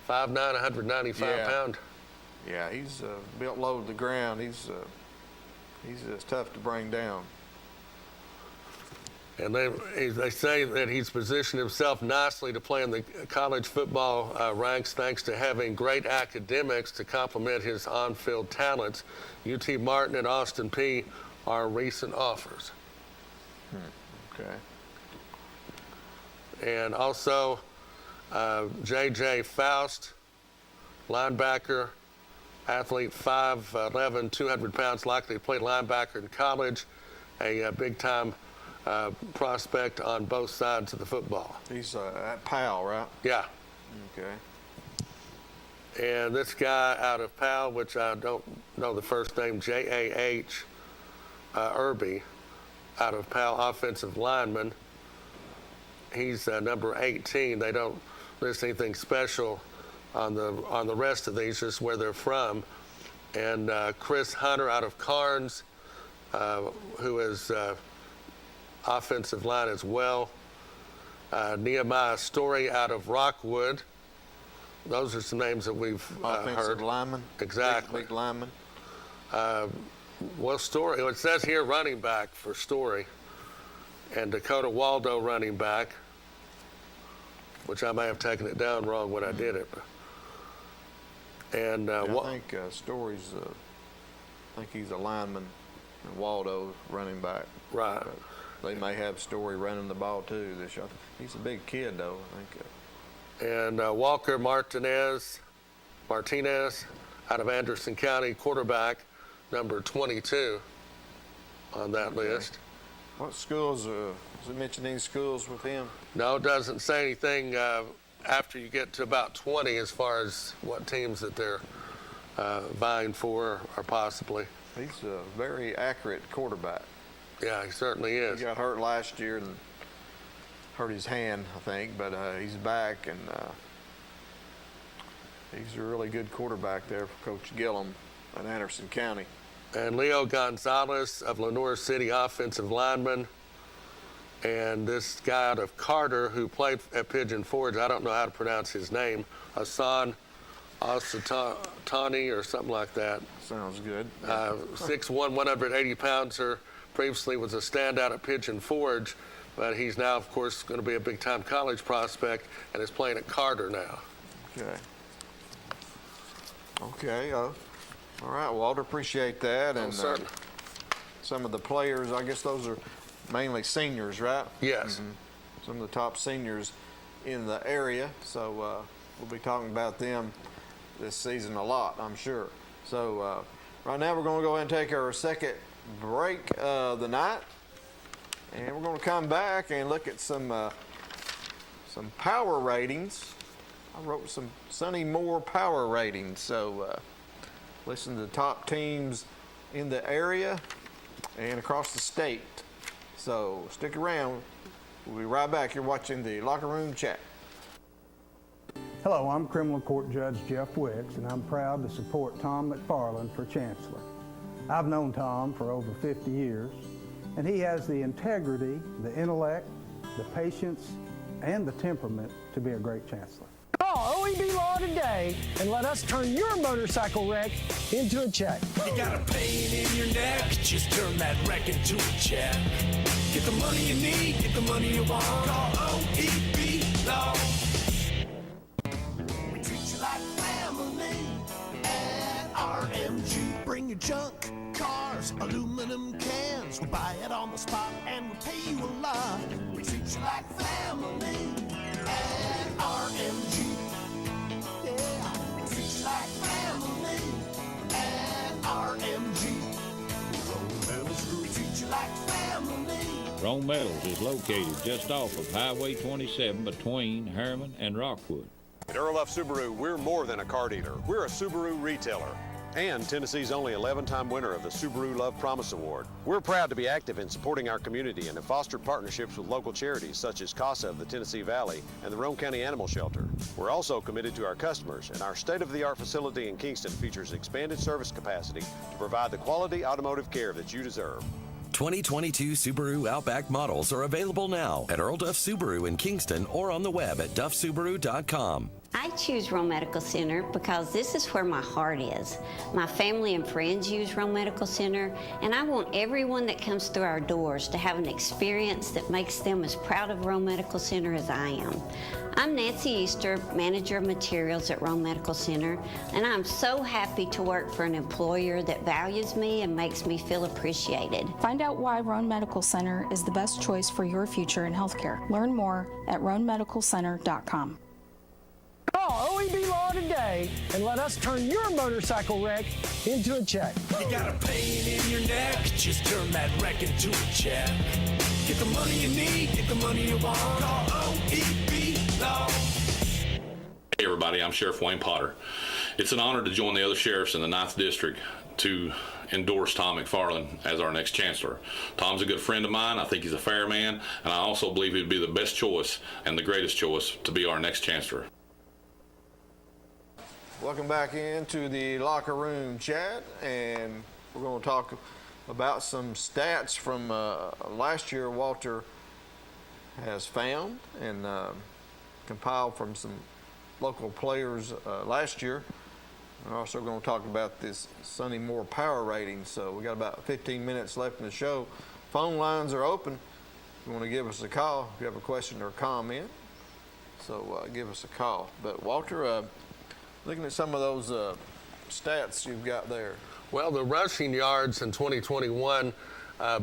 5'9", 195 pound. Yeah, he's built low to the ground. He's just tough to bring down. And they say that he's positioned himself nicely to play in the college football ranks thanks to having great academics to complement his on-field talents. UT Martin and Austin Peay are recent offers. Okay. And also J.J. Faust, linebacker, athlete, 5'11", 200 pounds, likely to play linebacker in college, a big-time prospect on both sides of the football. He's at Powell, right? Yeah. Okay. And this guy out of Powell, which I don't know the first name, J.A.H. Irby, out of Powell, offensive lineman. He's number 18. They don't list anything special on the rest of these, just where they're from. And Chris Hunter out of Carnes, who is offensive line as well. Nehemiah Story out of Rockwood. Those are some names that we've heard. Offensive lineman. Exactly. Big lineman. Well, Story, it says here running back for Story. And Dakota Waldo running back, which I may have taken it down wrong when I did it. And I think Story's, I think he's a lineman, and Waldo running back. Right. But they may have Story running the ball too this year. He's a big kid though, I think. And Walker Martinez out of Anderson County, quarterback, number 22 on that list. What schools, does it mention any schools with him? No, it doesn't say anything after you get to about 20 as far as what teams that they're vying for or possibly. He's a very accurate quarterback. Yeah, he certainly is. He got hurt last year and hurt his hand, I think, but he's back, and he's a really good quarterback there for Coach Gillum in Anderson County. And Leo Gonzalez of Lenore City, offensive lineman. And this guy out of Carter who played at Pigeon Forge, I don't know how to pronounce his name, Hassan Asatani or something like that. Sounds good. 6'1", 180 pounds, previously was a standout at Pigeon Forge, but he's now, of course, going to be a big-time college prospect and is playing at Carter now. Okay. All right, Walter, appreciate that. And certainly. Some of the players, I guess those are mainly seniors, right? Yes. Some of the top seniors in the area, so we'll be talking about them this season a lot, I'm sure. So right now we're going to go ahead and take our second break of the night, and we're going to come back and look at some power ratings. I wrote some Sonny Moore power ratings, so listen to the top teams in the area and across the state. So stick around. We'll be right back. You're watching the Locker Room Chat. Hello, I'm Criminal Court Judge Jeff Wicks, and I'm proud to support Tom McFarland for Chancellor. I've known Tom for over 50 years, and he has the integrity, the intellect, the patience, and the temperament to be a great Chancellor. Call OEB Law today and let us turn your motorcycle wreck into a check. You got a pain in your neck, just turn that wreck into a check. Get the money you need, get the money you want. Call OEB Law. We treat you like family at RMG. Bring your junk, cars, aluminum cans. We buy it on the spot and we pay you a lot. We treat you like family at RMG. Yeah, we treat you like family at RMG. Rome Metals Group treat you like family. Rome Metals is located just off of Highway 27 between Herman and Rockwood. At Earl F. Subaru, we're more than a car dealer. We're a Subaru retailer and Tennessee's only 11-time winner of the Subaru Love Promise Award. We're proud to be active in supporting our community and have fostered partnerships with local charities such as CASA of the Tennessee Valley and the Roane County Animal Shelter. We're also committed to our customers, and our state-of-the-art facility in Kingston features expanded service capacity to provide the quality automotive care that you deserve. 2022 Subaru Outback models are available now at Earl Duff Subaru in Kingston or on the web at duffsubaru.com. I choose Rome Medical Center because this is where my heart is. My family and friends use Rome Medical Center, and I want everyone that comes through our doors to have an experience that makes them as proud of Rome Medical Center as I am. I'm Nancy Easter, Manager of Materials at Rome Medical Center, and I'm so happy to work for an employer that values me and makes me feel appreciated. Find out why Roane Medical Center is the best choice for your future in healthcare. Learn more at roanemedicalcenter.com. Call OEB Law today and let us turn your motorcycle wreck into a check. You got a pain in your neck, just turn that wreck into a check. Get the money you need, get the money you want. Call OEB Law. Hey everybody, I'm Sheriff Wayne Potter. It's an honor to join the other sheriffs in the 9th District to endorse Tom McFarland as our next chancellor. Tom's a good friend of mine. I think he's a fair man, and I also believe he'd be the best choice and the greatest choice to be our next chancellor. Welcome back into the Locker Room Chat, and we're going to talk about some stats from last year Walter has found and compiled from some local players last year. We're also going to talk about this Sonny Moore power rating. So we got about 15 minutes left in the show. Phone lines are open. If you want to give us a call, if you have a question or a comment, so give us a call. But Walter, looking at some of those stats you've got there. Well, the rushing yards in 2021,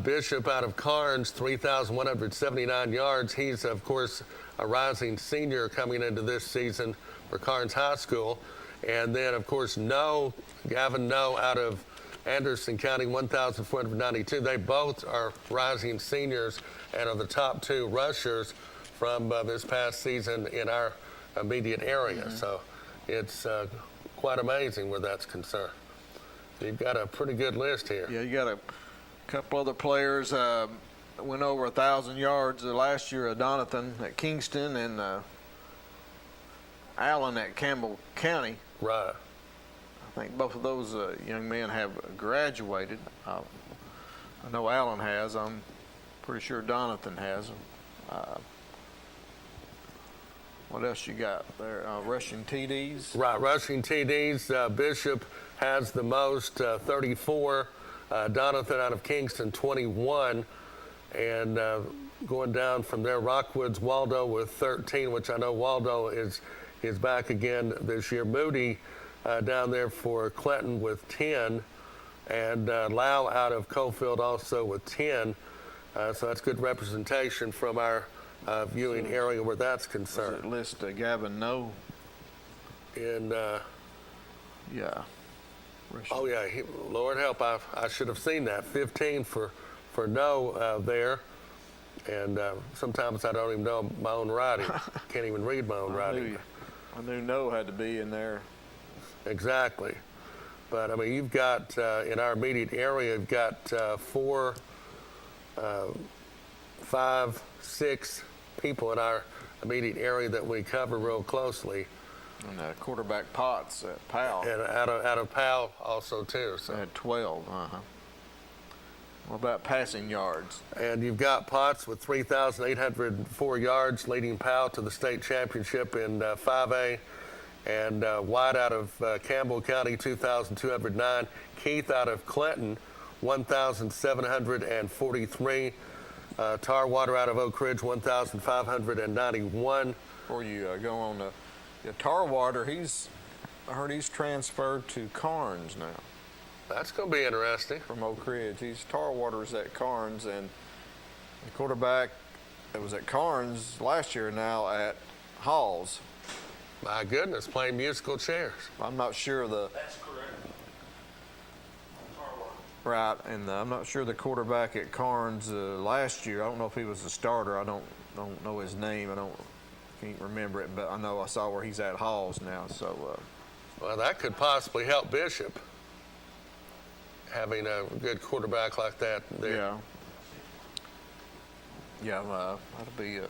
Bishop out of Carnes, 3,179 yards. He's, of course, a rising senior coming into this season for Carnes High School. And then, of course, Gavin Noe out of Anderson County 1,492. They both are rising seniors and are the top 2 rushers from this past season in our immediate area. So it's quite amazing where that's concerned. You've got a pretty good list here. Yeah, you got a couple other players went over 1,000 yards last year. Donathan at Kingston and Allen at Campbell County. Right. I think both of those young men have graduated. I know Allen has. I'm pretty sure Donathan has. What else you got there? Rushing TDs? Right, rushing TDs. Bishop has the most, 34. Donathan out of Kingston, 21. And going down from there, Rockwood's Waldo with 13, which I know Waldo is back again this year. Moody down there for Clinton with 10. And Lau out of Coalfield also with 10. So that's good representation from our viewing area where that's concerned. List Gavin No. And yeah. Oh yeah, Lord help! I should have seen that. 15 for No there, and sometimes I don't even know my own writing. Can't even read my own writing. I knew No had to be in there. Exactly, but I mean you've got in our immediate area, you've got 4, 5, 6 people in our immediate area that we cover real closely. And quarterback Potts at Powell. And out of Powell also too. So had 12. What about passing yards? And you've got Potts with 3,804 yards, leading Powell to the state championship in 5A. And White out of Campbell County, 2,209. Keith out of Clinton, 1,743. Tarwater out of Oak Ridge, 1,591. Before you go on to Tarwater, I heard he's transferred to Carnes now. That's going to be interesting. From Oak Ridge. Tarwater's at Carnes, and the quarterback that was at Carnes last year now at Halls. My goodness, playing musical chairs. I'm not sure That's correct. Right, and I'm not sure the quarterback at Carnes last year. I don't know if he was the starter. I don't know his name. Can't remember it, but I know I saw where he's at Halls now. So, well, that could possibly help Bishop having a good quarterback like that there. Yeah, that'll be a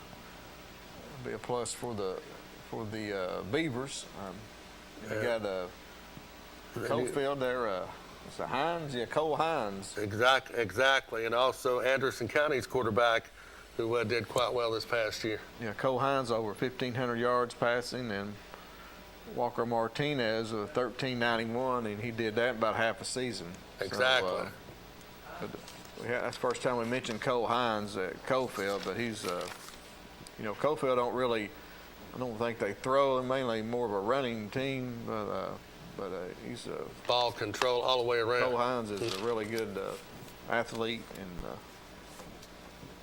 plus for the Beavers. You got Coalfield there. It's a Hines, Cole Hines. Exactly, and also Anderson County's quarterback, who did quite well this past year. Yeah, Cole Hines over 1,500 yards passing, and Walker Martinez with 1,391, and he did that in about half a season. Exactly. So, that's the first time we mentioned Cole Hines at Coalfield, but he's, Coalfield I don't think they throw. They're mainly more of a running team, but he's ball control all the way around. Cole Hines is a really good athlete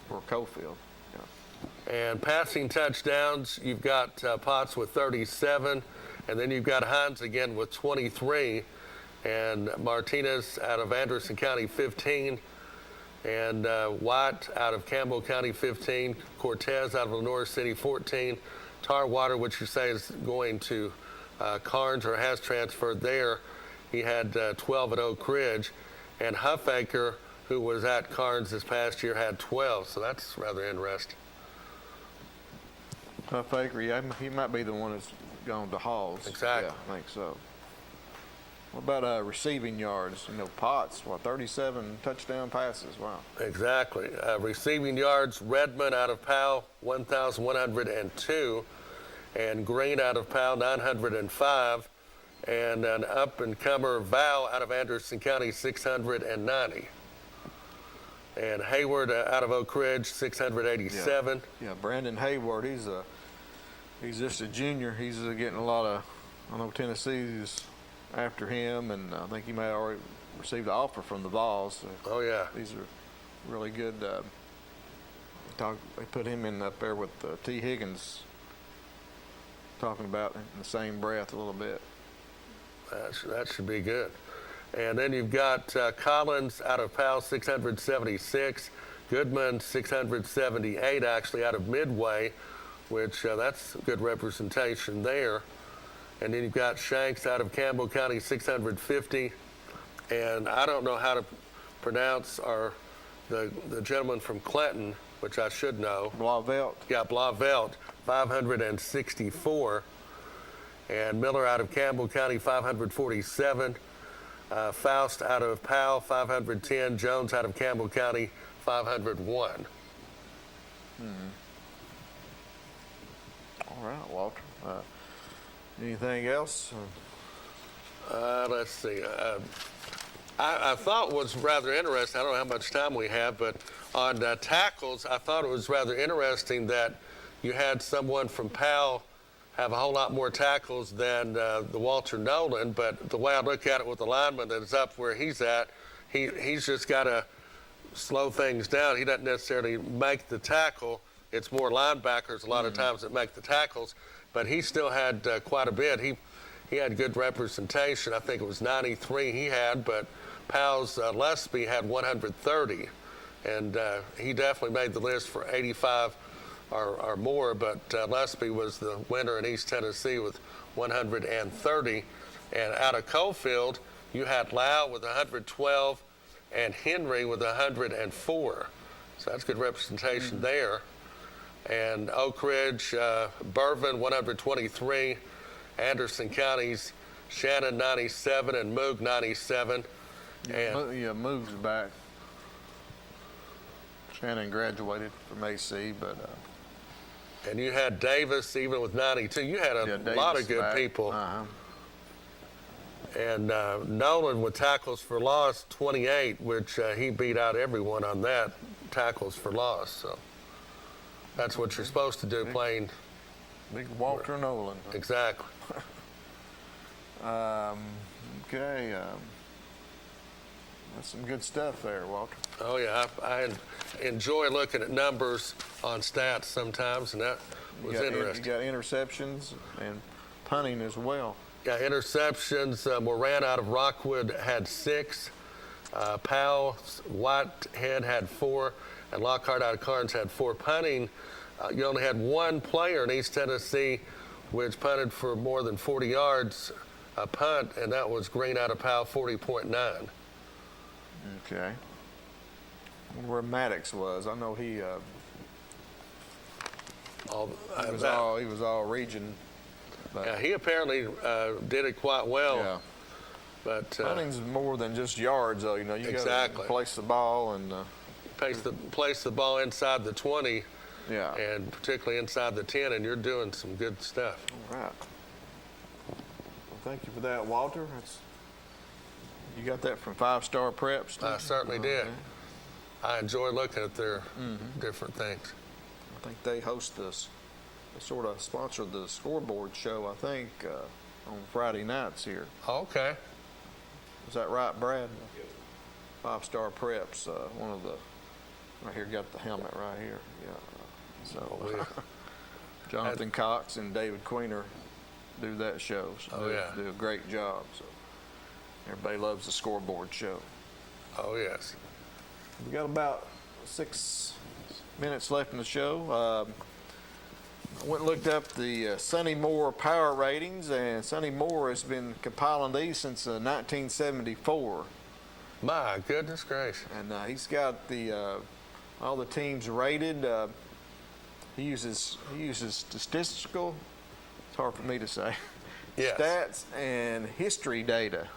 for Coalfield. Yeah. And passing touchdowns, you've got Potts with 37, and then you've got Hines again with 23, and Martinez out of Anderson County 15, and White out of Campbell County 15, Cortez out of Lenore City 14, Tarwater, which you say is going to Carnes or has transferred there, he had 12 at Oak Ridge, and Huffaker, who was at Carnes this past year, had 12, so that's rather interesting. Huffaker, yeah, he might be the one that's gone to Halls. Exactly. Yeah, I think so. What about receiving yards? Potts, 37 touchdown passes. Wow. Exactly. Receiving yards, Redmond out of Powell, 1,102. And Green out of Powell, 905. And an up-and-comer Val out of Anderson County, 690. And Hayward out of Oak Ridge, 687. Yeah, Brandon Hayward, he's just a junior. He's getting a lot of, I know Tennessee's after him, and I think he may have already received an offer from the Vols. So oh, yeah. These are really good. They put him in up there with T. Higgins, talking about in the same breath a little bit. That should be good. And then you've got Collins out of Powell, 676. Goodman, 678, actually, out of Midway, which that's good representation there. And then you've got Shanks out of Campbell County, 650. And I don't know how to pronounce the gentleman from Clinton, which I should know. Blavelt. Yeah, Blavelt, 564. And Miller out of Campbell County, 547. Faust out of Powell, 510. Jones out of Campbell County, 501. All right, Walter. Anything else? Let's see. I thought was rather interesting. I don't know how much time we have, but on tackles, I thought it was rather interesting that you had someone from Powell have a whole lot more tackles than the Walter Nolan. But the way I look at it with the lineman that is up where he's at, he's just got to slow things down. He doesn't necessarily make the tackle. It's more linebackers a lot of times that make the tackles. But he still had quite a bit. He had good representation. I think it was 93 he had, but Powell's Lesby had 130. And he definitely made the list for 85 or more, but Lesby was the winner in East Tennessee with 130. And out of Coalfield, you had Lau with 112 and Henry with 104. So that's good representation there. And Oak Ridge, Bourbon 123, Anderson County's Shannon 97 and Moog 97. Yeah, Moog's back. Shannon graduated from AC, but and you had Davis even with 92. You had a lot of good people. And Nolan with tackles for loss 28, which he beat out everyone on that, tackles for loss. So that's what you're supposed to do, playing. Big Walter Nolan. Exactly. Okay. That's some good stuff there, Walter. Oh, yeah. I enjoy looking at numbers on stats sometimes, and that was interesting. You got interceptions and punting as well. Yeah, interceptions. Moran out of Rockwood had 6. Powell, Whitehead had 4. And Lockhart out of Carnes had 4. Punting, you only had one player in East Tennessee which punted for more than 40 yards a punt, and that was Green out of Powell, 40.9. Okay. Where Maddox was, I know he was all region. But yeah, he apparently did it quite well. Yeah. But punting's more than just yards, though. You know, you got to place the ball and place the ball inside the 20. Yeah. And particularly inside the 10, and you're doing some good stuff. All right. Well, thank you for that, Walter. You got that from 5-Star Preps? I certainly did. I enjoy looking at their different things. I think they host this. They sort of sponsor the scoreboard show, I think, on Friday nights here. Okay. Is that right, Brad? 5-Star Preps, one of the, right here, got the helmet right here. Yeah. So Jonathan Cox and David Queener do that show. So they do a great job. So everybody loves the scoreboard show. Oh, yes. We got about 6 minutes left in the show. I went and looked up the Sonny Moore power ratings, and Sonny Moore has been compiling these since 1974. My goodness gracious. And he's got all the teams rated. He uses statistical, it's hard for me to say, stats and history data.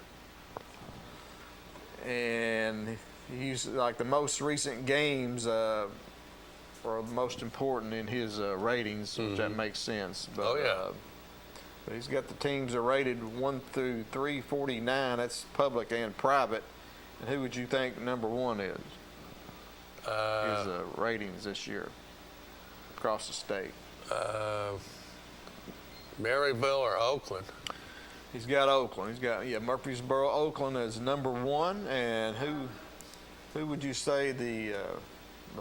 And he uses like the most recent games are the most important in his ratings, if that makes sense. But, but he's got the teams are rated 1 through 349. That's public and private. And who would you think number 1 is? His ratings this year across the state. Maryville or Oakland? He's got Oakland. He's got Murfreesboro, Oakland is number 1. And who would you say the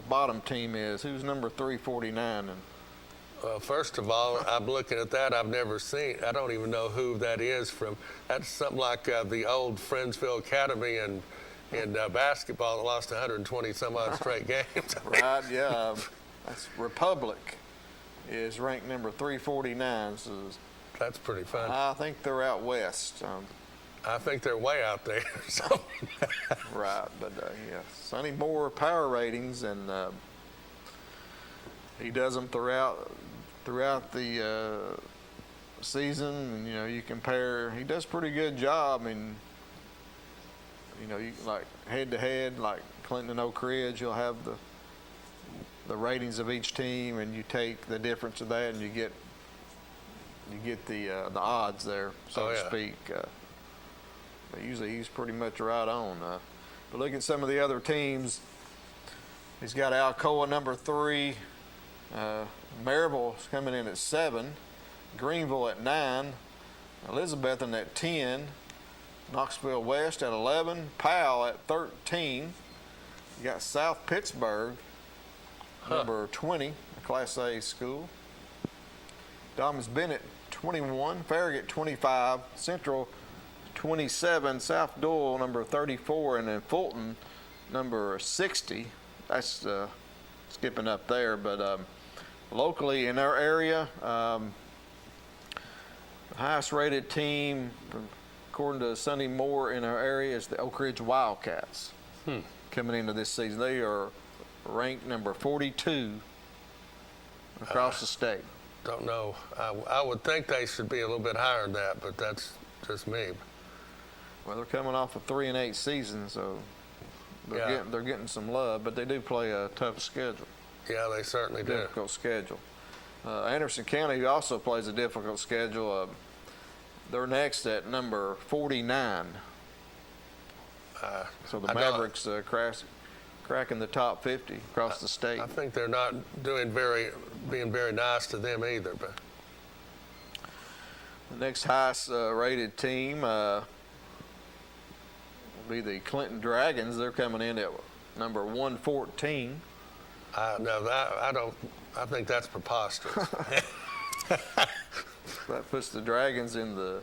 bottom team is? Who's number 349? First of all, I'm looking at that. I've never seen. I don't even know who that is from. That's something like the old Friendsville Academy in basketball that lost 120 some odd straight games. Right, yeah. That's Republic is ranked number 349. So that's pretty fun. I think they're out west. I think they're way out there. So. Right, but yeah, Sonny Moore power ratings, and he does them throughout the season. And, you know, you compare, he does a pretty good job. And you know, you like head to head, like Clinton and Oak Ridge, you'll have the ratings of each team, and you take the difference of that, and you get the odds there, so to speak. But usually he's pretty much right on. But look at some of the other teams. He's got Alcoa number 3. Maryville's coming in at 7. Greenville at 9. Elizabethton at 10. Knoxville West at 11. Powell at 13. You got South Pittsburgh, number 20, a Class A school. Domus Bennett, 21. Farragut, 25. Central, 27. South Doyle, number 34. And then Fulton, number 60. That's skipping up there. But locally in our area, the highest rated team, according to Sonny Moore in our area, is the Oak Ridge Wildcats. Coming into this season, they are ranked number 42 across the state. Don't know. I would think they should be a little bit higher than that, but that's just me. Well, they're coming off a 3-8 season, so they're getting some love, but they do play a tough schedule. Yeah, they certainly do. Difficult schedule. Anderson County also plays a difficult schedule. They're next at number 49. So the Mavericks cracking the top 50 across the state. I think they're not being very nice to them either. But the next highest rated team will be the Clinton Dragons. They're coming in at number 114. No, I think that's preposterous. That puts the Dragons in the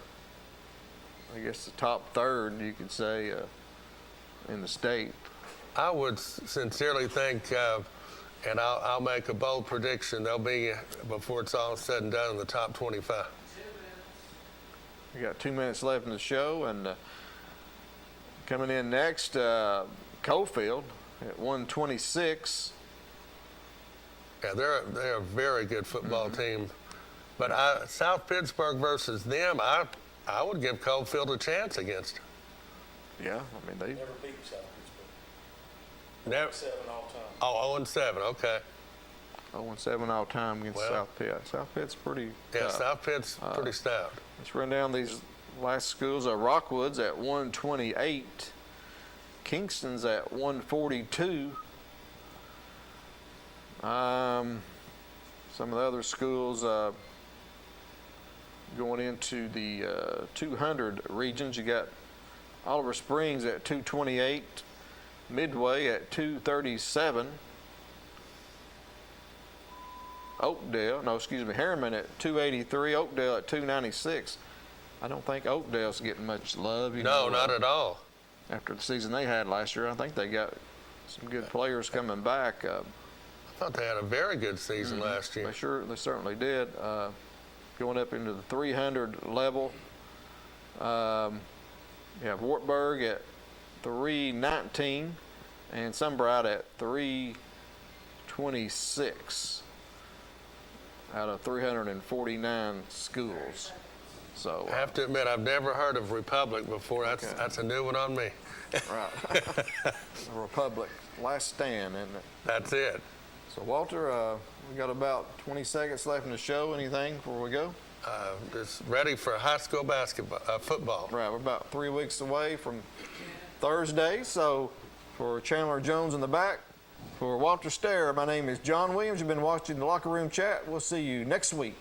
top third, you could say, in the state. I would sincerely think, and I'll make a bold prediction, they'll be, before it's all said and done, in the top 25. We got 2 minutes left in the show, and coming in next, Cofield at 126. Yeah, they're a very good football team. But South Pittsburgh versus them, I would give Cofield a chance against them. Yeah, I mean, they never beat South Pittsburgh. Never. 7 all time. Oh, 0-7, okay. 0-7 all time against South Pitt. South Pitt's pretty tough. South Pitt's pretty stout. Let's run down these last schools. Rockwood's at 128. Kingston's at 142. Some of the other schools going into the 200 regions, you got Oliver Springs at 228, Midway at 237, Harriman at 283, Oakdale at 296. I don't think Oakdale's getting much love. No, not at all. After the season they had last year, I think they got some good players coming back. I thought they had a very good season last year. They certainly did. Going up into the 300 level. You have Wartburg at 319 and Sunbright at 326 out of 349 schools. So I have to admit, I've never heard of Republic before. That's a new one on me. Right. Republic, last stand, isn't it? That's it. So Walter, we got about 20 seconds left in the show. Anything before we go? Just ready for high school football. Right, we're about 3 weeks away from Thursday. So for Chandler Jones in the back, for Walter Stair, my name is John Williams. You've been watching the Locker Room Chat. We'll see you next week.